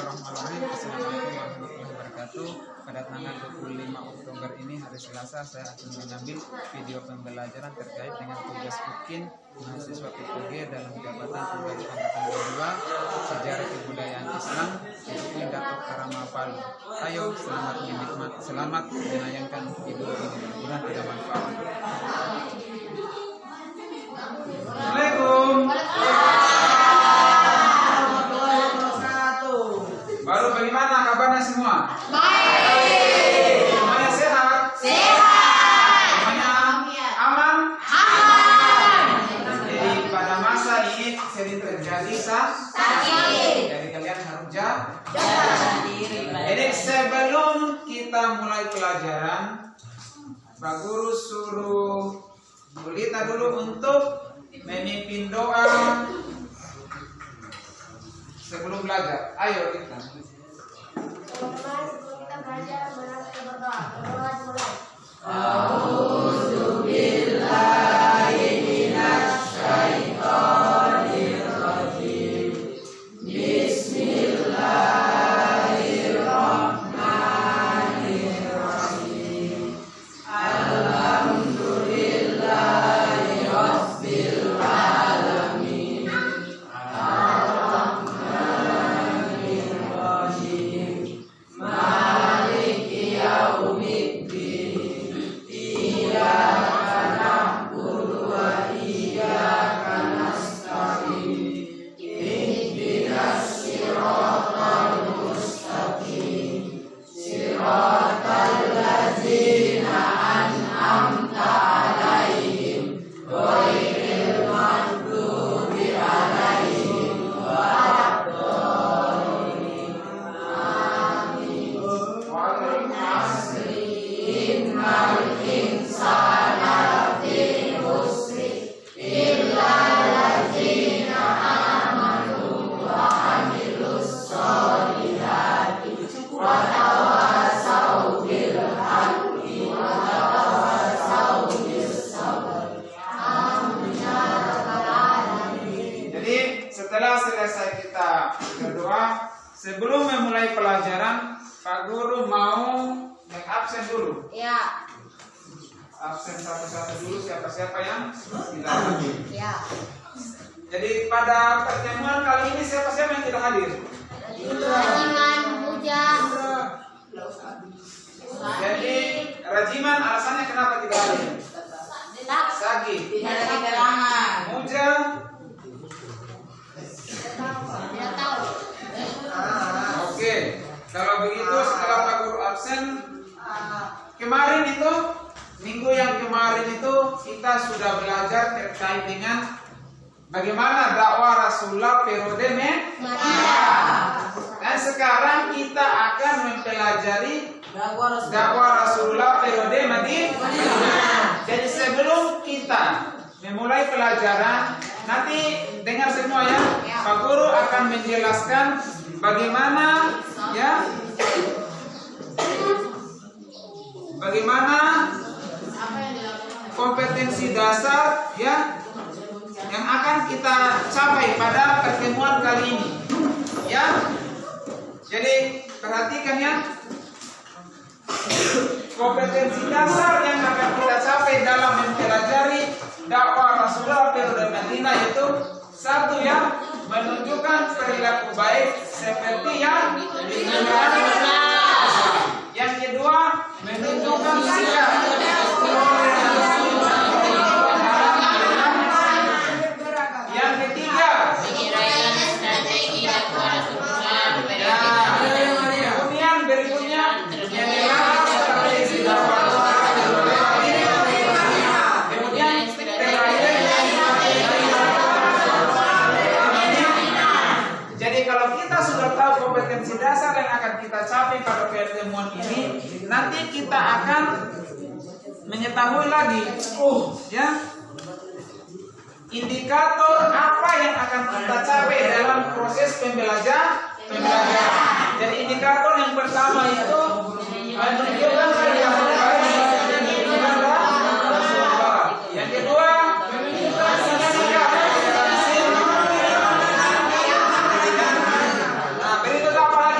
Bismillahirrahmanirrahim. Assalamualaikum warahmatullahi wabarakatuh. Pada tanggal 25 Oktober ini hari Selasa, saya akan mengambil video pembelajaran terkait dengan tugas UKIN mahasiswa P3G dalam jabatan Pengurus Angkatan 22 Sejarah Kebudayaan Islam UIN Datuk Karama Palu. Ayo selamat menayangkan video ini, mudah-mudahan ada manfaat. Assalamualaikum. Baru bagaimana kabarnya semua? Baik. Semuanya sehat? Sehat. Semuanya aman? Aman. Jadi pada masa ini sering terjadi sakit. Jadi kalian harus jaga diri. Jadi sebelum kita mulai pelajaran, Pak Guru suruh Bulita dulu untuk memimpin doa sebelum belajar. Ayo kita. Kita belajar berdoa. Selesai kita berdoa, sebelum memulai pelajaran, Pak Guru mau absen dulu. Ya. Absen satu-satu dulu siapa-siapa yang tidak hadir. Ya. Jadi pada pertemuan kali ini siapa-siapa yang tidak hadir? Rajiman, Puja. Jadi Rajiman alasannya kenapa tidak hadir? Sakit. Tidak ada keterangan. Muja. Tidak tahu. Oke, kalau begitu setelah Pak Guru absen, kemarin itu minggu yang kemarin itu kita sudah belajar terkait dengan bagaimana dakwah Rasulullah periode Madinah. Dan sekarang kita akan mempelajari dakwah Rasulullah periode Madinah. Jadi sebelum kita memulai pelajaran, nanti dengar semua ya. Pak Guru akan menjelaskan bagaimana kompetensi dasar ya yang akan kita capai pada pertemuan kali ini. Ya. Jadi perhatikan ya. Kompetensi dasar yang akan kita capai dalam mempelajari dakwah Rasulullah periode Madinah yaitu satu ya, menunjukkan perilaku baik seperti yang ditunjukkan. Yang kedua, menunjukkan sikap. Yang ketiga, kemudian berikutnya kompetensi dasar yang akan kita capai pada pertemuan ini, nanti kita akan mengetahui lagi indikator apa yang akan kita capai dalam proses pembelajaran. Jadi indikator yang pertama itu menunjukkan perilaku baik. Yang kedua menunjukkan sikap. Nah, berikut apa lagi?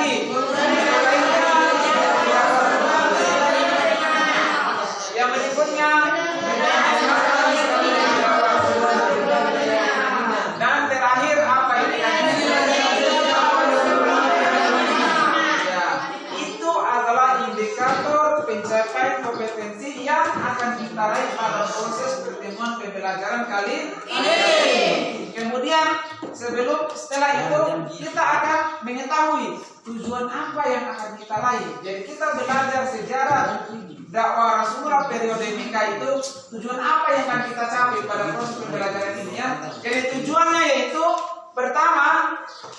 kita akan mengetahui tujuan apa yang akan kita raih. Jadi kita belajar sejarah dakwah Rasulullah periode Mekah itu, tujuan apa yang akan kita capai pada proses pembelajaran ini ya. Jadi tujuannya yaitu pertama,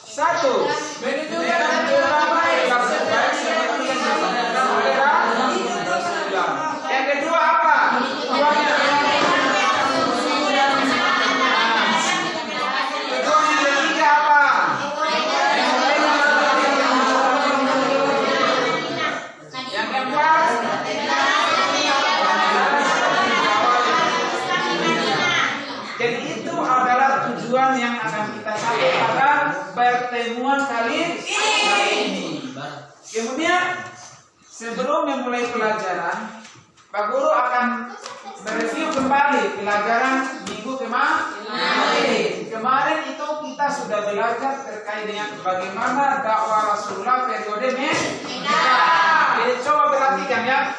satu, menunjukkan baik seperti yang disampaikan oleh Rasulullah. Yang kedua apa? Tujuannya yang akan kita capai pada pertemuan kali ini. Kemudian sebelum memulai pelajaran, Pak Guru akan mereview kembali pelajaran minggu kemarin. Kemarin itu kita sudah belajar terkait dengan bagaimana dakwah Rasulullah periode Mekah. Jadi coba perhatikan ya.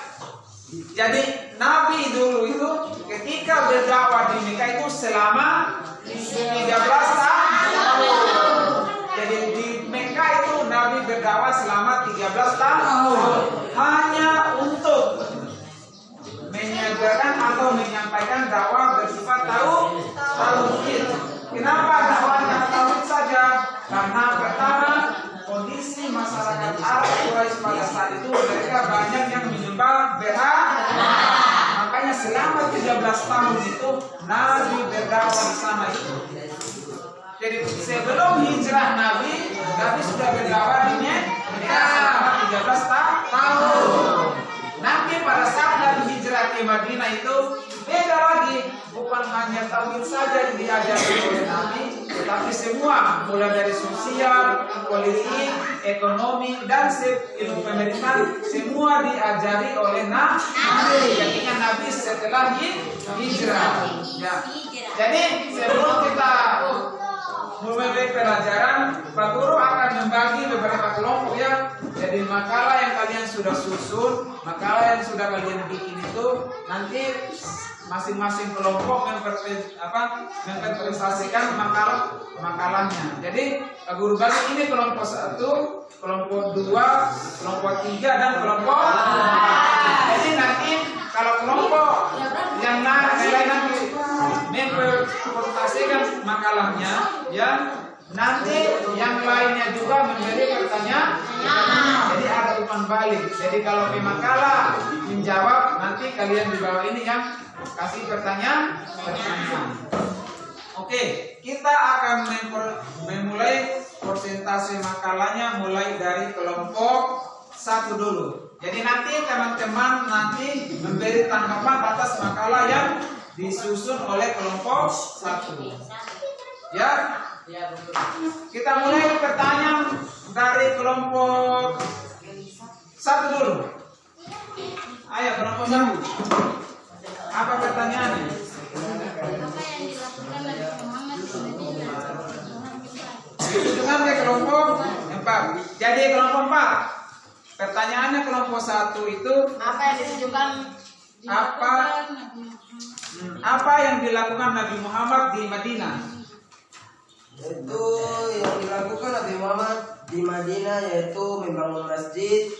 Jadi Nabi dulu itu ketika berdakwah di Mekah itu selama 13 tahun. Jadi di Mekah itu Nabi berdakwah selama 13 tahun hanya untuk mengajarkan atau menyampaikan dakwah bersifat tauhid. Kenapa dakwahnya tauhid saja? Karena pertama, kondisi masyarakat Arab Quraisy pada saat itu mereka banyak yang menyembah berhala. Makanya selama 13 tahun itu Nabi berdakwah di sana itu. Jadi sebelum hijrah Nabi sudah berdakwah di Mekah selama 13 tahun. Nanti pada saat Nabi hijrah ke Madinah itu beda lagi, bukan hanya tauhid saja yang diajari oleh Nabi, tetapi semua mulai dari sosial, politik, ekonomi dan ilmu pemerintahan semua diajari oleh Nabi. Ketika Nabi setelah hijrah. Ya. Jadi sebelum kita mulai pelajaran, Pak Guru akan membagi beberapa kelompok ya. Jadi makalah yang kalian sudah susun, makalah yang sudah kalian bikin itu nanti masing-masing kelompok mempresentasikan makalahnya. Jadi Pak Guru bagi ini kelompok 1, kelompok 2, kelompok 3 dan kelompok 4. Jadi nanti kalau kelompok yang lain nanti mempresentasikan makalahnya, ya nanti yang lainnya juga memberi pertanyaan. Jadi ada umpan balik. Jadi kalau makalah menjawab, nanti kalian di bawah ini yang kasih pertanyaan. Oke, kita akan memulai persentase makalahnya mulai dari kelompok 1 dulu. Jadi nanti teman-teman memberi tanggapan atas makalah yang disusun oleh kelompok 1. Ya, kita mulai pertanyaan dari kelompok 1 dulu. Ayo kelompok 1. Apa pertanyaannya? Ditujukan ke kelompok 4. Jadi kelompok 4. Pertanyaannya kelompok 1 itu apa yang ditujukan? Apa yang dilakukan Nabi Muhammad di Madinah? Itu yang dilakukan Nabi Muhammad di Madinah yaitu membangun masjid,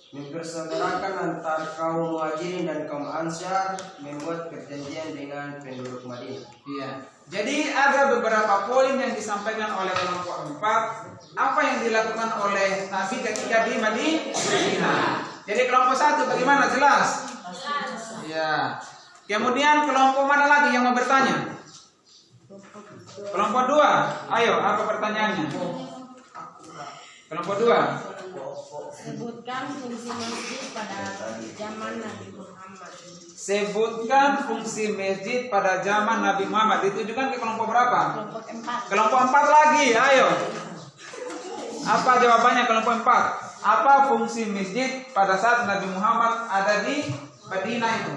mempersaudarakan antara kaum Muhajirin dan kaum Ansar, membuat perjanjian dengan penduduk Madinah. Iya. Jadi ada beberapa poin yang disampaikan oleh kelompok 4. Apa yang dilakukan oleh Nabi ketika di Madinah? Jadi kelompok 1 bagaimana? Jelas? Ya. Kemudian kelompok mana lagi yang mau bertanya? Kelompok 2. Ayo, apa pertanyaannya? Kelompok 2. Sebutkan fungsi masjid pada zaman Nabi Muhammad. Sebutkan fungsi masjid pada zaman Nabi Muhammad. Ditujukan ke kelompok berapa? Kelompok 4. Kelompok 4 lagi, ayo. Apa jawabannya kelompok 4? Apa fungsi masjid pada saat Nabi Muhammad ada di Madinah itu?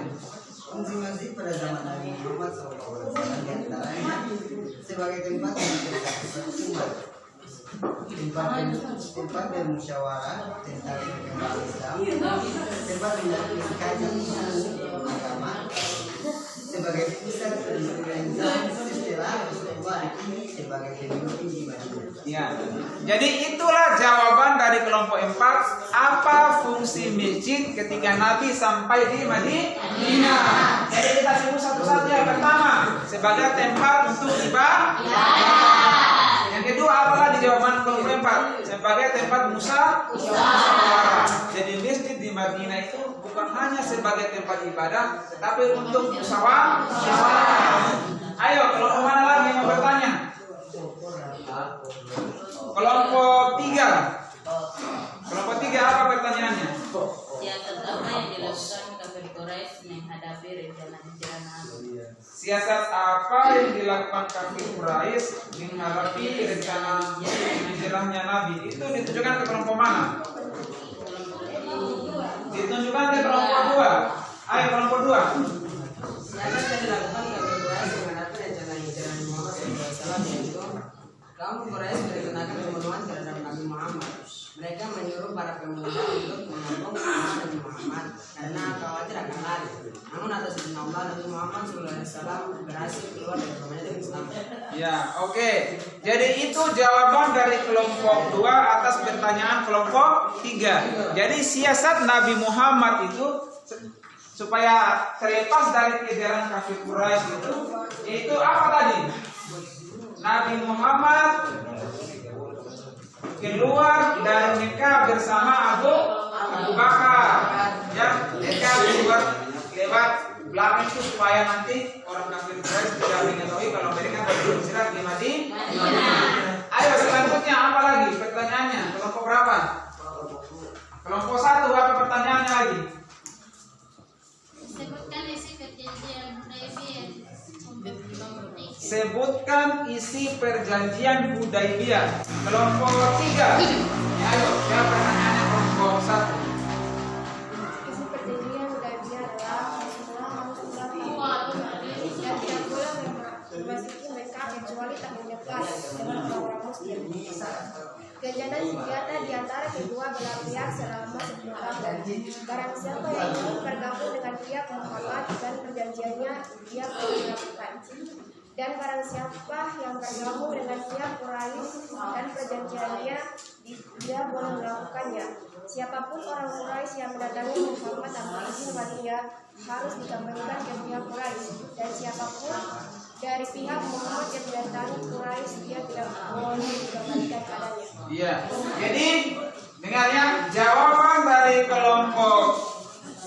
Fungsi masjid pada zaman Nabi Muhammad SAW diantaranya sebagai tempat tempat bermusyawarah tentang agama Islam, tempat mengkaji ilmu agama, sebagai pusat perselisihan setelah kedua dipilih sebagai pemimpin di Madinah. Ya. Jadi itulah jawaban dari kelompok 4. Apa fungsi masjid ketika Nabi sampai di Madinah? Jadi kita sebut satu-satu. Yang pertama, sebagai tempat untuk ibadah. Yang kedua, apalah di jawaban kelompok 4? Sebagai tempat musyawarah. Jadi masjid di Madinah itu bukan hanya sebagai tempat ibadah, tetapi untuk musyawarah. Ayo, kelompok mana lagi yang mau bertanya? Kelompok 3. Kelompok 3 apa pertanyaannya? Siasat apa yang dilakukan kafir Quraisy menghadapi rencana hijrah Nabi? Siasat apa yang dilakukan kafir Quraisy menghadapi rencana hijrahnya Nabi? Itu ditujukan ke kelompok mana? Ditunjukkan ke kelompok 2. Ayo kelompok 2. Siasat yang dilakukan kafir Quraisy menghadapi rencana hijrah Muhammad SAW yaitu kaum Quraisy merencanakan pembunuhan terhadap Nabi Muhammad. Mereka menyuruh para pemuda untuk mengepung rumah Nabi Muhammad karena khawatir akan lari. Namun atas izin Allah, Nabi Muhammad SAW berhasil keluar dari rumahnya Islam. Ya, oke. Jadi itu jawaban dari kelompok 2 atas pertanyaan kelompok 3. Jadi siasat Nabi Muhammad itu supaya terlepas dari kejaran kafir Quraisy itu apa tadi? Nabi Muhammad keluar dari Mekah bersama Abu Bakar. Ya, mereka keluar lewat belakang itu supaya nanti orang kafir Quraisy tidak mengetahui kalau mereka berhijrah di Madinah. Ayo selanjutnya apa lagi pertanyaannya? Kelompok berapa? Kelompok 1 apa pertanyaannya lagi? Sebutkan isi perjanjian Hudaybiyah. Sebutkan isi perjanjian Hudaybiyah. Kelompok 3. Ya, ayo, siapa pertanyaannya kelompok 1? Isi perjanjian Hudaybiyah adalah setelah Rasulullah dan tidak boleh memasuki Mekah kecuali tak menyekat dengan orang Muslim. Kegiatan senjata di antara kedua belah pihak selama 10 tahun. Barang siapa yang ingin bergabung dengan pihak Muhammad dan perjanjiannya, dia boleh dilakukan. Dan barang siapa yang bergabung dengan pihak Quraisy dan perjanjiannya, dia boleh melakukannya. Siapapun orang Quraisy yang mendatangi Muhammad tanpa izin walinya harus dikembalikan ke pihak Quraisy. Dan siapapun dari pihak Muhammad yang mendatangi Quraisy, dia tidak boleh dikembalikan padanya. Iya. Jadi dengar ya, jawaban dari kelompok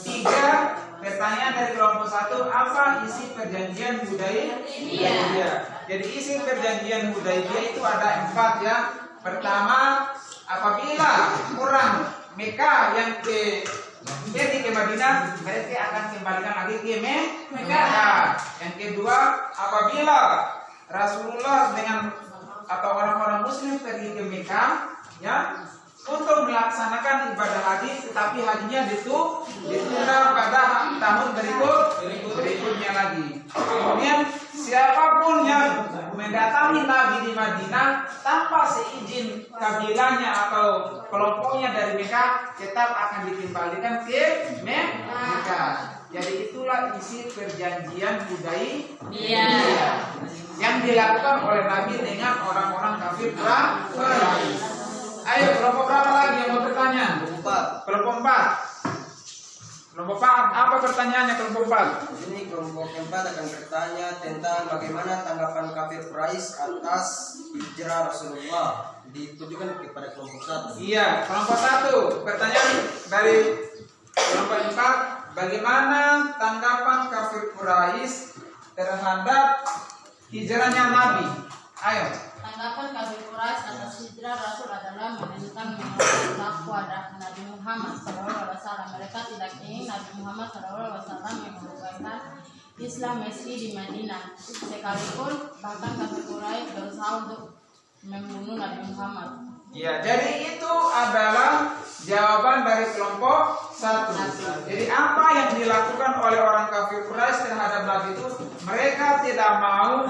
3. Pertanyaan dari kelompok 1, apa isi perjanjian Hudaybiyah? Jadi isi perjanjian Hudaybiyah itu ada 4 ya. Pertama, apabila orang Mekah yang ke Madinah, mereka akan kembalikan lagi ke Mekah. Yang kedua, apabila Rasulullah dengan atau orang-orang Muslim pergi ke Mekah, ya, untuk melaksanakan ibadah haji, tetapi hajinya ditunda pada tahun berikutnya lagi. Kemudian siapapun yang mendatangi Nabi di Madinah tanpa seizin kabilahnya atau kelompoknya dari Mekah, tetap akan dikembalikan ke Mekah. Jadi itulah isi perjanjian Hudaybiyah yang dilakukan oleh Nabi dengan orang-orang kafir Quraisy. Ayo, kelompok berapa lagi yang mau bertanya? Kelompok 4. Kelompok 4, apa pertanyaannya kelompok 4? Ini kelompok 4 akan bertanya tentang bagaimana tanggapan kafir Quraisy atas hijrah Rasulullah. Ditujukan kepada kelompok 1. Iya, kelompok 1. Pertanyaan dari kelompok 4, bagaimana tanggapan kafir Quraisy terhadap hijrahnya Nabi? Ayo. Tanggapan kafir Quraisy atas hijrah Rasul adalah menentang menolak dakwah Nabi Muhammad SAW. Mereka tidak ingin Nabi Muhammad SAW membukakan Islam meski di Madinah. Sekalipun bahkan kafir Quraisy berusaha untuk membunuh Nabi Muhammad. Ya, jadi itu adalah jawaban dari kelompok 1. Jadi apa yang dilakukan oleh orang kafir Quraisy terhadap Nabi itu, mereka tidak mau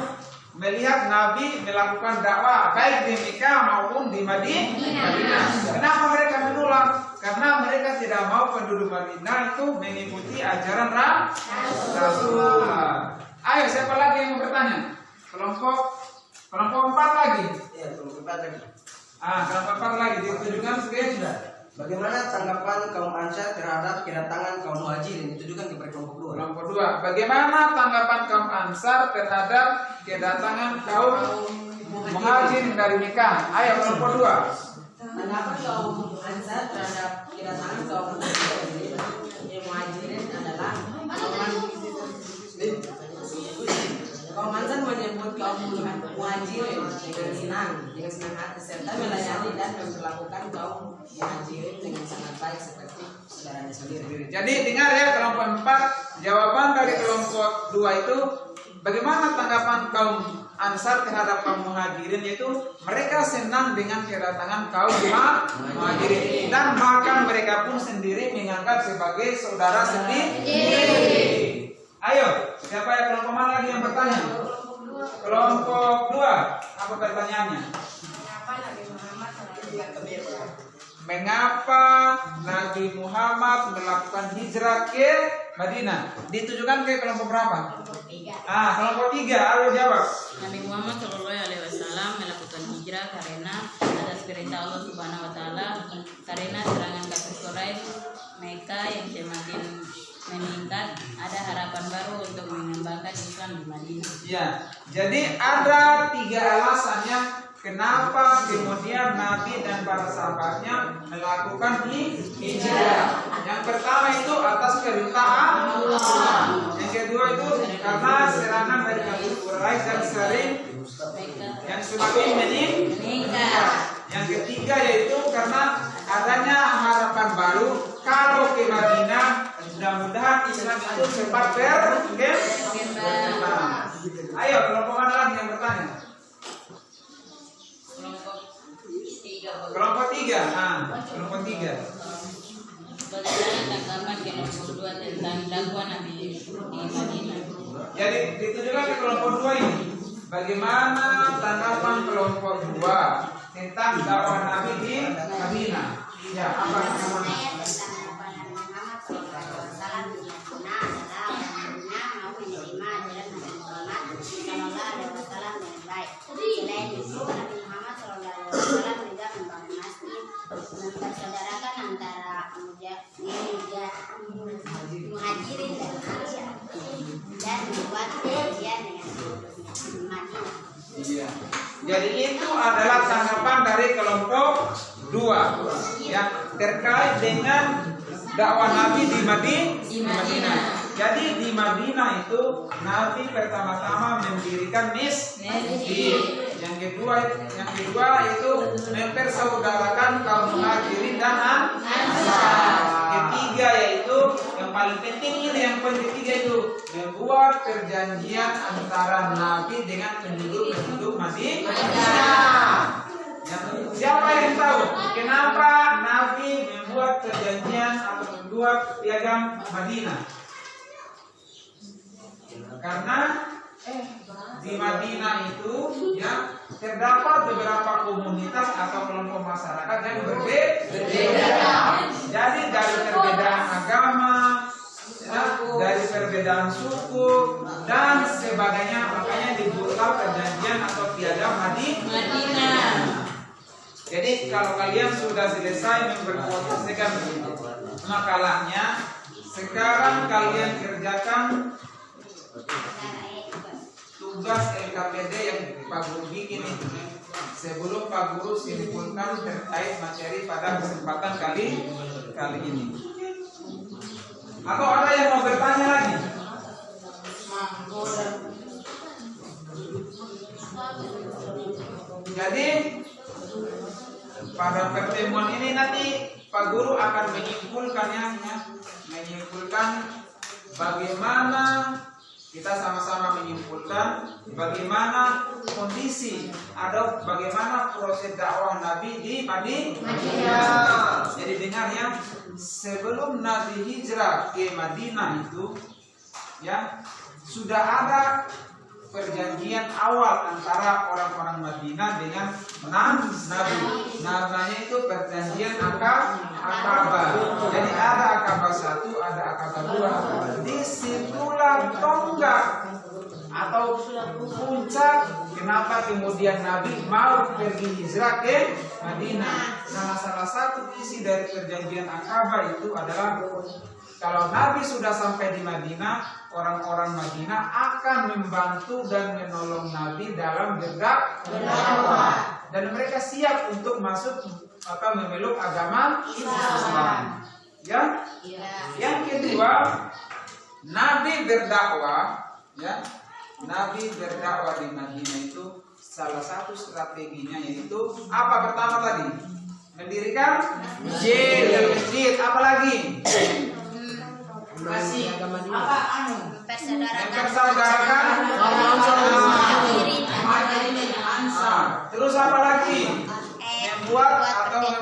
melihat Nabi melakukan dakwah baik di Mekah maupun di Madinah. Kenapa mereka menolak? Karena mereka tidak mau penduduk Madinah itu mengikuti ajaran Rasulullah. Ayo, siapa lagi yang mau bertanya? Kelompok Kelompok 4 lagi. Ya, kelompok 4 lagi. Kelompok 4 lagi ditujukan sebagai sudah. Bagaimana tanggapan kaum Ansar terhadap kedatangan kaum Muhajirin? Ditujukan kepada kelompok 2. Kelompok 2. Bagaimana tanggapan kaum Ansar terhadap kedatangan kaum Muhajirin dari Mekah? Ayo kelompok 2. Tanggapan kaum Ansar terhadap kedatangan kaum Muhajirin adalah kaum Ansar menyebut kaum Muhajirin dengan senang hati serta melayani dan memperlakukan kaum Muhajirin dengan sangat baik seperti saudaranya sendiri. Jadi dengar ya kelompok 4, jawaban dari kelompok 2 itu bagaimana tanggapan kaum Ansar terhadap kaum Muhajirin, yaitu mereka senang dengan kedatangan kaum Muhajirin dan bahkan mereka pun sendiri menganggap sebagai saudara sendiri. Ayo, siapa ya kelompok mana lagi yang bertanya? Kelompok 2, apa pertanyaannya? Mengapa Nabi Muhammad melakukan hijrah ke Madinah? Ditujukan ke kelompok berapa? Kelompok 3. Ayo jawab. Nabi Muhammad SAW melakukan hijrah karena atas perintah Allah Subhanahu Wa Taala, karena serangan kafir Quraisy Mekah yang semakin meningkat, ada harapan baru untuk mengembangkan Islam di Madinah. Ya, jadi ada 3 alasannya kenapa kemudian Nabi dan para sahabatnya melakukan hijrah. Yang pertama itu atas perintah Allah. Yang kedua itu karena serangan dari kafir Quraisy yang sering yang semakin meningkat. Yang ketiga yaitu karena adanya harapan baru kalau ke Madinah, mudah-mudahan Islam itu cepat berkembang. Ayo kelompok mana lagi yang bertanya? Kelompok 3. Kelompok 3. Bagaimana tanggapan kelompok 2 tentang dakwah Nabi di Madinah? Jadi ditujukan ke kelompok 2 ini. Bagaimana tanggapan kelompok 2 tentang dakwah Nabi di Madinah? Ya, apa tanggapan? mempersaudarakan antara Muhajirin dan Ansar dan membuat perjanjian dengan Madinah. Iya. Jadi itu adalah tanggapan dari kelompok 2 yang terkait dengan dakwah Nabi di Madinah. Jadi di Madinah itu Nabi pertama-tama mendirikan masjid. Yang kedua itu mempersaudarakan kaum Muhajirin dan Ansar. Ketiga yaitu yang paling penting ini, yang poin ketiga itu membuat perjanjian antara Nabi dengan penduduk Madinah. Siapa yang tahu kenapa Nabi membuat perjanjian atau membuat piagam Madinah? Karena di Madinah itu ya terdapat beberapa komunitas atau kelompok masyarakat yang berbeda. Jadi dari perbedaan agama, ya, dari perbedaan suku dan sebagainya, makanya dibuatlah perjanjian atau piagam Madinah. Jadi kalau kalian sudah selesai memperkuaskan makalahnya, sekarang kalian kerjakan tugas LKPD yang Pak Guru bikin itu sebelum Pak Guru simpulkan terkait materi pada kesempatan kali ini. Atau ada yang mau bertanya lagi? Jadi pada pertemuan ini nanti Pak Guru akan menyimpulkannya, menyimpulkan bagaimana kita sama-sama menyimpulkan bagaimana kondisi atau bagaimana proses dakwah Nabi di Madinah. Jadi dengar ya, sebelum Nabi hijrah ke Madinah itu ya sudah ada perjanjian awal antara orang-orang Madinah dengan Nabi. Namanya itu perjanjian Akabah. Jadi ada Akabah 1, ada Akabah 2. Disitulah tonggak atau puncak kenapa kemudian Nabi mau pergi hijrah ke Madinah. Nah, salah satu isi dari perjanjian Akabah itu adalah kalau Nabi sudah sampai di Madinah, orang-orang Madinah akan membantu dan menolong Nabi dalam berdakwah, dan mereka siap untuk masuk atau memeluk agama Islam. Ya. Yang kedua, Nabi berdakwah, ya. Nabi berdakwah di Madinah itu salah satu strateginya yaitu apa pertama tadi? Mendirikan masjid, apalagi? Kasih apa Mempersaudarakan terus apa lagi? Membuat atau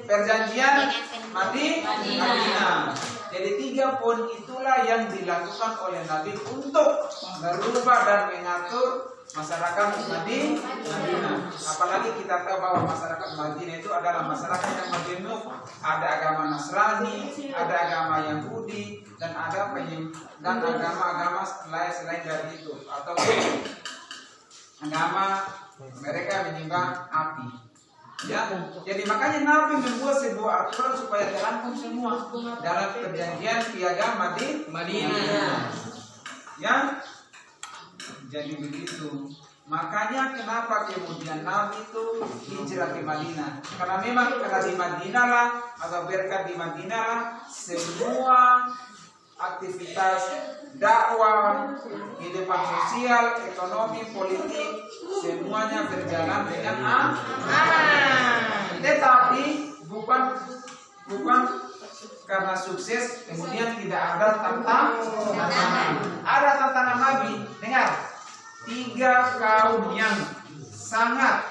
perjanjian Madinah. Jadi 3 poin itulah yang dilakukan oleh Nabi untuk merubah dan mengatur masyarakat Madinah. Apalagi kita tahu bahwa masyarakat Madinah itu adalah masyarakat yang majemuk. Ada agama Nasrani, ada agama Yahudi, dan ada dan agama-agama selain dari itu, atau agama mereka menyembah api. Ya, jadi makanya Nabi membuat sebuah aturan supaya terangkum semua dalam perjanjian piagam Madinah. Ya, jadi begitu. Makanya kenapa kemudian Nabi itu hijrah ke Madinah? Karena memang karena di Madinah lah atau berkat di Madinah lah semua aktivitas dakwah, kehidupan sosial, ekonomi, politik, semuanya berjalan dengan aman. Tetapi bukan karena sukses kemudian tidak ada tantangan. Ada tantangan Nabi. Dengar, 3 kaum yang sangat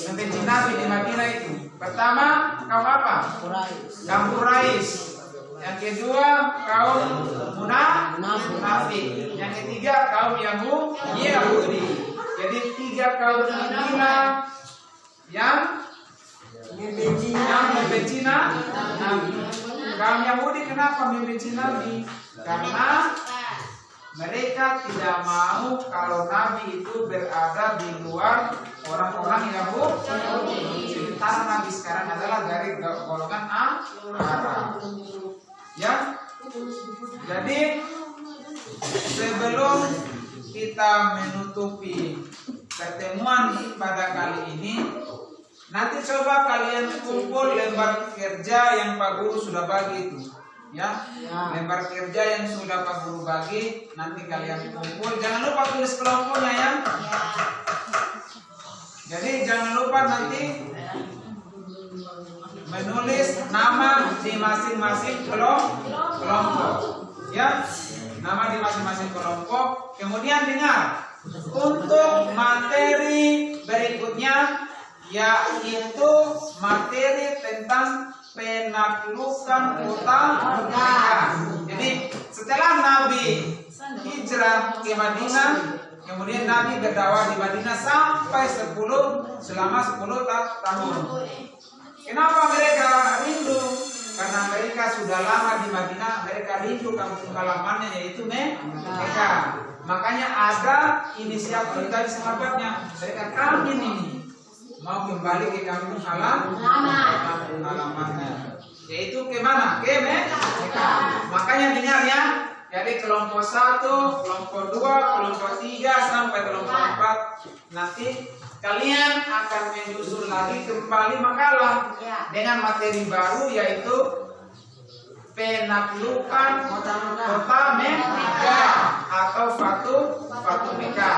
membenci Nabi di Madinah itu. Pertama, kaum apa? Kaum Quraisy. Yang kedua, kaum munafik. Yang ketiga, kaum Yahudi. Jadi 3 kaum inilah yang membenci Nabi. Kaum Yahudi kenapa membenci Nabi? Karena mereka tidak mau kalau Nabi itu berada di luar orang-orang Yahudi. Karena Nabi sekarang adalah dari golongan Arab. Ya, jadi sebelum kita menutupi pertemuan pada kali ini, nanti coba kalian kumpul lembar kerja yang Pak Guru sudah bagi itu. Ya, lembar kerja yang sudah Pak Guru bagi, nanti kalian kumpul. Jangan lupa tulis kelompoknya ya. Jadi jangan lupa nanti menulis nama di masing-masing kelompok. Ya, nama di masing-masing kelompok. Kemudian dengar, untuk materi berikutnya yaitu materi tentang penaklukan kota Mekah. Jadi setelah Nabi hijrah ke Madinah, kemudian Nabi berdakwah di Madinah sampai selama 10 tahun. Kenapa mereka rindu? Karena mereka sudah lama di Madinah, mereka rindu kampung halamannya yaitu Mekah. Makanya ada inisiatif dari sahabatnya, mereka kambing ini mau kembali ke kampung halamannya, yaitu ke mana? Ke Mekah. Makanya dengar ya. Jadi kelompok 1, kelompok 2, kelompok 3 sampai kelompok 4 nanti kalian akan menyusun lagi kembali makalah dengan materi baru yaitu penaklukan kota Mekah atau Fatu Mekah.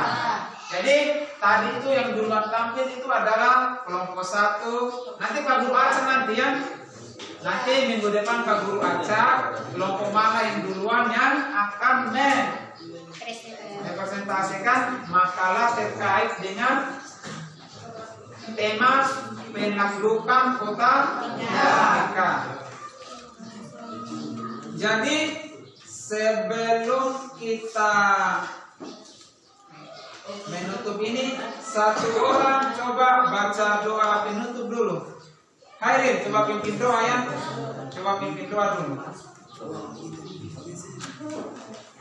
Jadi tadi itu yang duluan tampil itu adalah kelompok 1. Nanti Pak Guru Acak nanti ya. Nanti minggu depan Pak Guru Acak kelompok mana yang duluan yang akan merepresentasikan makalah terkait dengan tema penaklukan kota Mekah. Jadi sebelum kita menutup ini, satu orang coba baca doa penutup dulu. Hairin, coba pimpin doa ya. Coba pimpin doa dulu.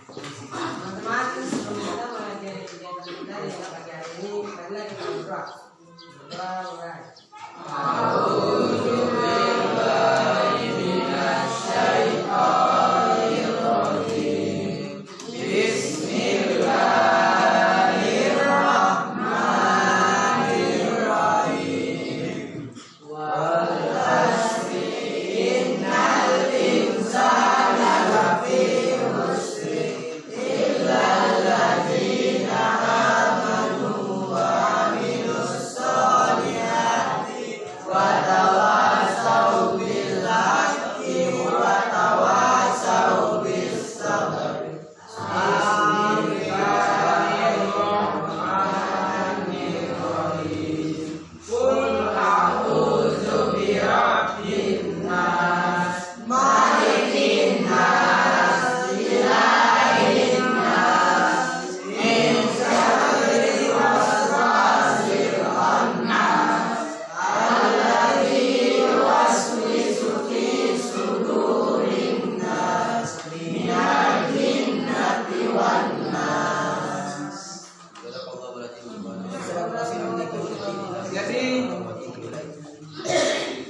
Teman-teman, sebelum kita mengajari kegiatan kita di pagi hari ini, marilah kita berdoa. Berdoa mulai.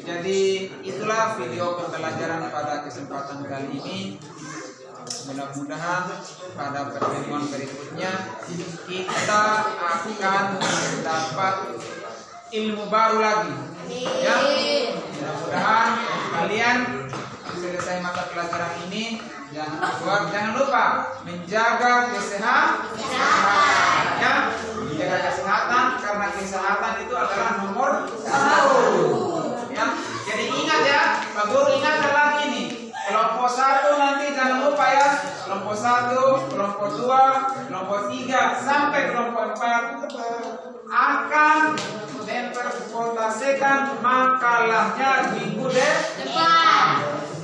Jadi itulah video pembelajaran pada kesempatan kali ini. Mudah-mudahan pada pertemuan berikutnya kita akan mendapat ilmu baru lagi. Ya, mudah-mudahan kalian selesai mata pelajaran ini jangan lupa menjaga kesehatan. Ya, menjaga kesehatan karena kesehatan itu adalah nomor 1. Ya, jadi ingat ya, Pak Guru ingatkan lagi nih. Kelompok 1 nanti jangan lupa ya. Kelompok 1, kelompok 2, kelompok 3 sampai kelompok 4 akan mempresentasikan makalahnya minggu depan.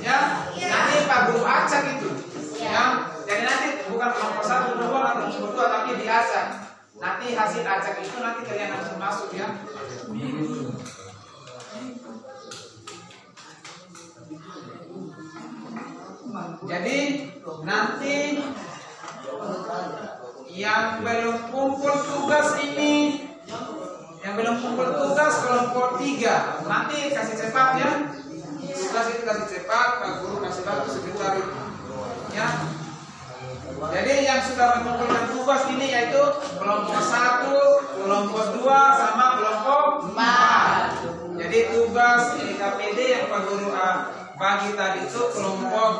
Ya, nanti Pak Guru acak itu. Ya, jadi nanti bukan kelompok 1, 2 atau kelompok 2 tapi diacak. Nanti hasil acak itu nanti kalian langsung masuk ya. Jadi nanti yang belum kumpul tugas ini, yang belum kumpul tugas kelompok 3 nanti kasih cepat ya. Tugas itu kasih cepat, Pak Guru kasih waktu sebentar ya. Jadi yang sudah mengumpulkan tugas ini yaitu kelompok 1, kelompok 2 sama kelompok 4. Jadi tugas KPD yang Pak Guru bagi tadi itu kelompok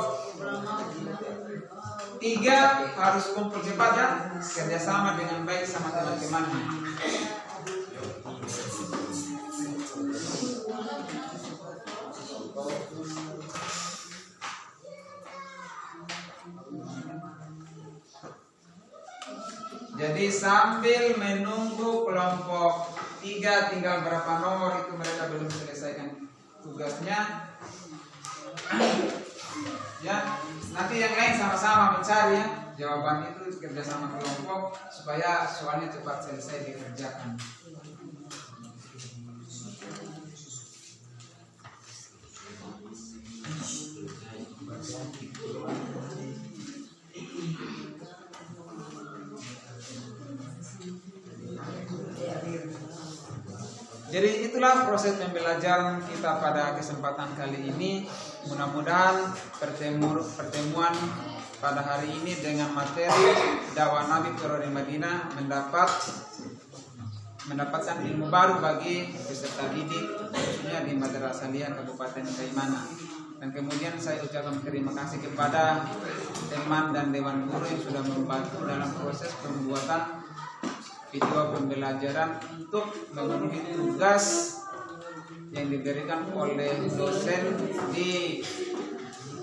3 harus kumpul cepat ya, kerjasama dengan baik sama teman-temannya. Jadi sambil menunggu kelompok 3 tinggal berapa nomor itu mereka belum selesaikan tugasnya. Ya, nanti yang lain sama-sama mencari ya jawaban itu kerjasama kelompok supaya soalnya cepat selesai dikerjakan. Jadi itulah proses pembelajaran kita pada kesempatan kali ini. Mudah-mudahan pertemuan pada hari ini dengan materi dakwah Nabi Turun di Madinah mendapatkan ilmu baru bagi peserta didik khususnya di Madrasah Aliyah Kabupaten Kaimana. Dan kemudian saya ucapkan terima kasih kepada teman dan dewan guru yang sudah membantu dalam proses pembuatan video pembelajaran untuk memenuhi tugas yang diberikan oleh dosen di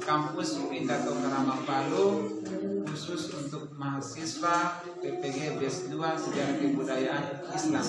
kampus UI Dato Karamang Palu khusus untuk mahasiswa PPG BS2 Sejarah Kebudayaan Islam.